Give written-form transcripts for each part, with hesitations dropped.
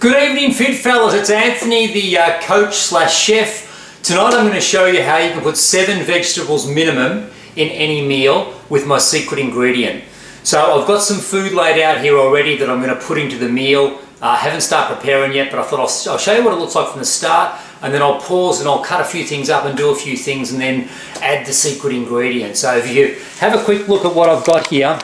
Good evening, fit fellas. It's Anthony, the coach slash chef. Tonight I'm going to show you how you can put 7 vegetables minimum in any meal with my secret ingredient. So I've got some food laid out here already that I'm going to put into the meal. I haven't started preparing yet, but I thought I'll show you what it looks like from the start, and then I'll pause and I'll cut a few things up and do a few things and then add the secret ingredient. So if you have a quick look at what I've got here,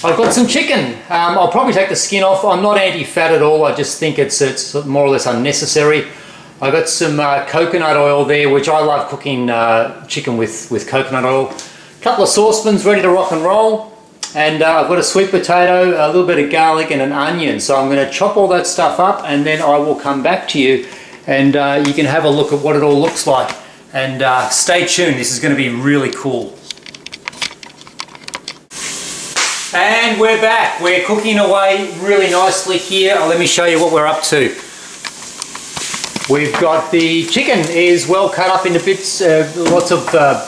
I've got some chicken. I'll probably take the skin off. I'm not anti-fat at all. I just think it's more or less unnecessary. I've got some coconut oil there, which I love cooking chicken with coconut oil. A couple of saucepans ready to rock and roll. And I've got a sweet potato, a little bit of garlic and an onion. So I'm going to chop all that stuff up and then I will come back to you and you can have a look at what it all looks like. And stay tuned, this is going to be really cool. And we're back. We're cooking away really nicely here. Let me show you what we're up to. We've got the chicken is well cut up into bits, lots of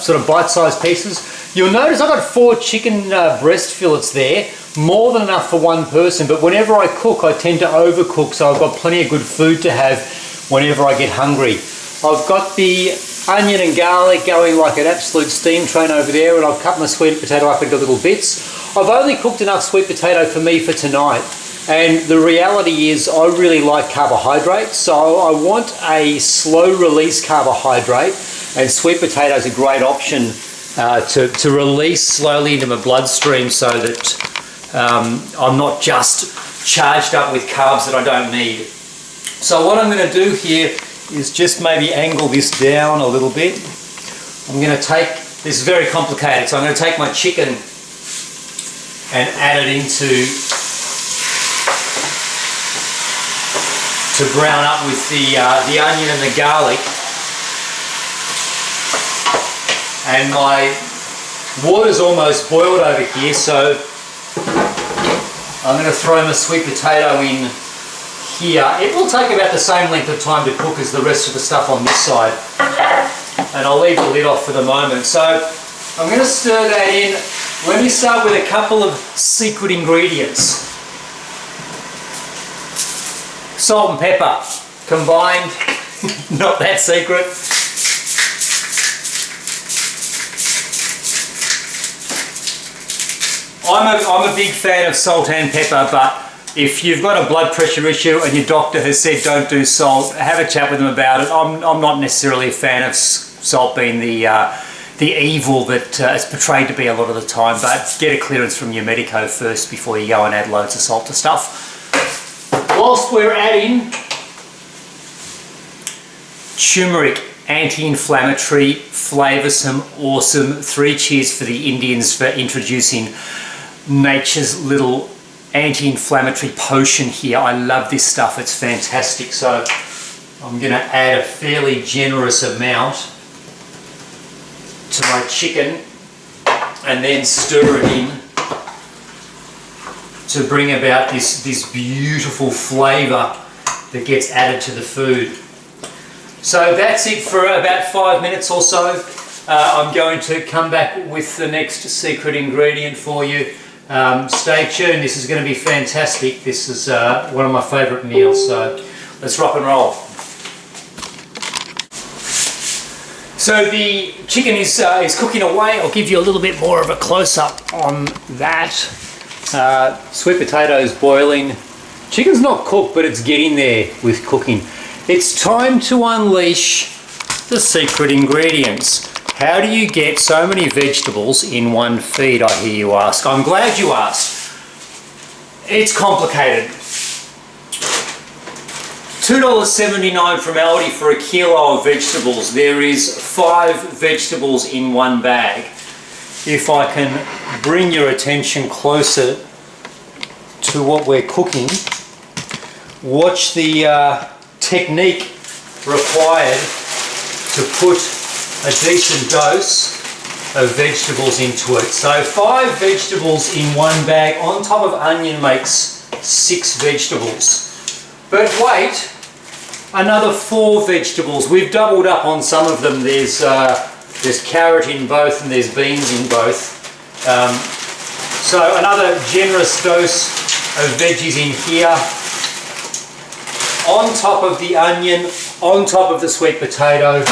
sort of bite-sized pieces. You'll notice I've got 4 chicken breast fillets there, more than enough for one person, but whenever I cook I tend to overcook, so I've got plenty of good food to have whenever I get hungry. I've got the onion and garlic going like an absolute steam train over there, and I've cut my sweet potato up into little bits. I've only cooked enough sweet potato for me for tonight, and the reality is I really like carbohydrates, so I want a slow release carbohydrate, and sweet potato is a great option to release slowly into my bloodstream so that I'm not just charged up with carbs that I don't need. So what I'm going to do here is just maybe angle this down a little bit. I'm going to take, this is very complicated, so I'm going to take my chicken and add it into, to brown up with the onion and the garlic. And my water's almost boiled over here, so I'm going to throw my sweet potato in here. It will take about the same length of time to cook as the rest of the stuff on this side. And I'll leave the lid off for the moment. So I'm going to stir that in. Let me start with a couple of secret ingredients. Salt and pepper combined, not that secret. I'm a big fan of salt and pepper, but if you've got a blood pressure issue and your doctor has said don't do salt, have a chat with them about it. I'm not necessarily a fan of salt being the evil that it's portrayed to be a lot of the time, but get a clearance from your medico first before you go and add loads of salt to stuff. Whilst we're adding turmeric, anti-inflammatory, flavoursome, awesome. 3 cheers for the Indians for introducing nature's little anti-inflammatory potion here. I love this stuff, it's fantastic. So I'm going to add a fairly generous amount to my chicken and then stir it in to bring about this beautiful flavour that gets added to the food. So that's it for about 5 minutes or so. I'm going to come back with the next secret ingredient for you. Stay tuned, this is going to be fantastic. This is one of my favourite meals, so let's rock and roll. So the chicken is cooking away. I'll give you a little bit more of a close-up on that. Sweet potatoes boiling. Chicken's not cooked, but it's getting there with cooking. It's time to unleash the secret ingredients. How do you get so many vegetables in one feed, I hear you ask? I'm glad you asked. It's complicated. $2.79 from Aldi for a kilo of vegetables. There is 5 vegetables in one bag. If I can bring your attention closer to what we're cooking, watch the technique required to put a decent dose of vegetables into it. So 5 vegetables in one bag on top of onion makes 6 vegetables. But wait, another 4 vegetables. We've doubled up on some of them. There's carrot in both and there's beans in both. So another generous dose of veggies in here. On top of the onion, on top of the sweet potato,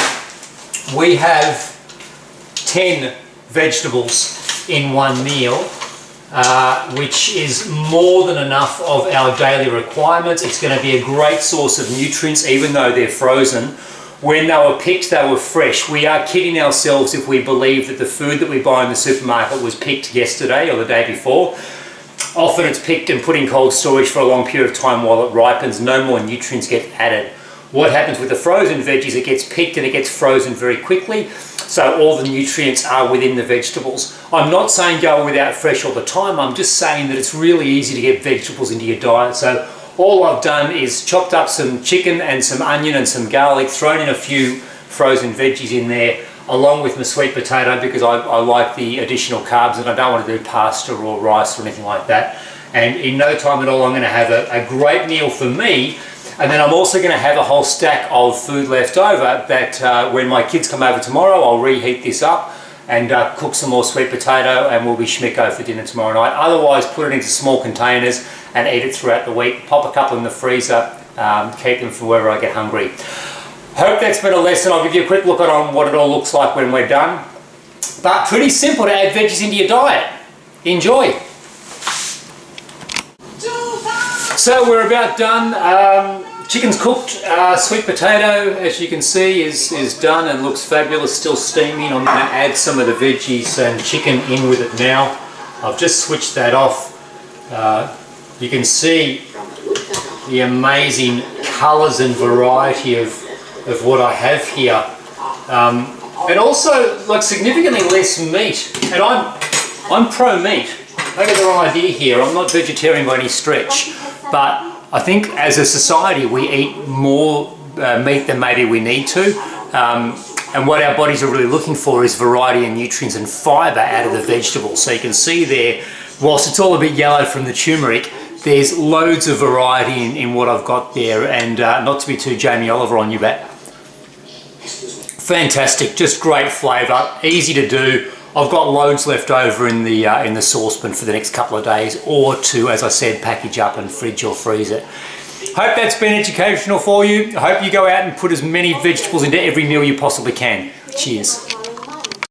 we have 10 vegetables in one meal, which is more than enough of our daily requirements. It's going to be a great source of nutrients, even though they're frozen. When they were picked, they were fresh. We are kidding ourselves if we believe that the food that we buy in the supermarket was picked yesterday or the day before. Often it's picked and put in cold storage for a long period of time while it ripens. No more nutrients get added. What happens with the frozen veggies, it gets picked and it gets frozen very quickly, so all the nutrients are within the vegetables. I'm not saying go without fresh all the time, I'm just saying that it's really easy to get vegetables into your diet. So all I've done is chopped up some chicken and some onion and some garlic, thrown in a few frozen veggies in there, along with my sweet potato, because I like the additional carbs and I don't want to do pasta or rice or anything like that. And in no time at all, I'm going to have a great meal for me. And then I'm also going to have a whole stack of food left over that when my kids come over tomorrow, I'll reheat this up and cook some more sweet potato, and we'll be schmicko for dinner tomorrow night. Otherwise, put it into small containers and eat it throughout the week. Pop a couple in the freezer, keep them for wherever I get hungry. Hope that's been a lesson. I'll give you a quick look on what it all looks like when we're done. But pretty simple to add veggies into your diet. Enjoy. So we're about done. Chicken's cooked. Sweet potato, as you can see, is done and looks fabulous, still steaming. I'm going to add some of the veggies and chicken in with it now. I've just switched that off. You can see the amazing colours and variety of what I have here. And also, like, significantly less meat. And I'm pro-meat. Don't get the wrong idea here. I'm not vegetarian by any stretch. But I think as a society we eat more meat than maybe we need to, and what our bodies are really looking for is variety and nutrients and fibre out of the vegetables. So you can see there, whilst it's all a bit yellow from the turmeric, there's loads of variety in what I've got there, and not to be too Jamie Oliver on you, but fantastic, just great flavour, easy to do. I've got loads left over in the saucepan for the next couple of days, or to, as I said, package up and fridge or freeze it. Hope that's been educational for you. I hope you go out and put as many vegetables into every meal you possibly can. Cheers.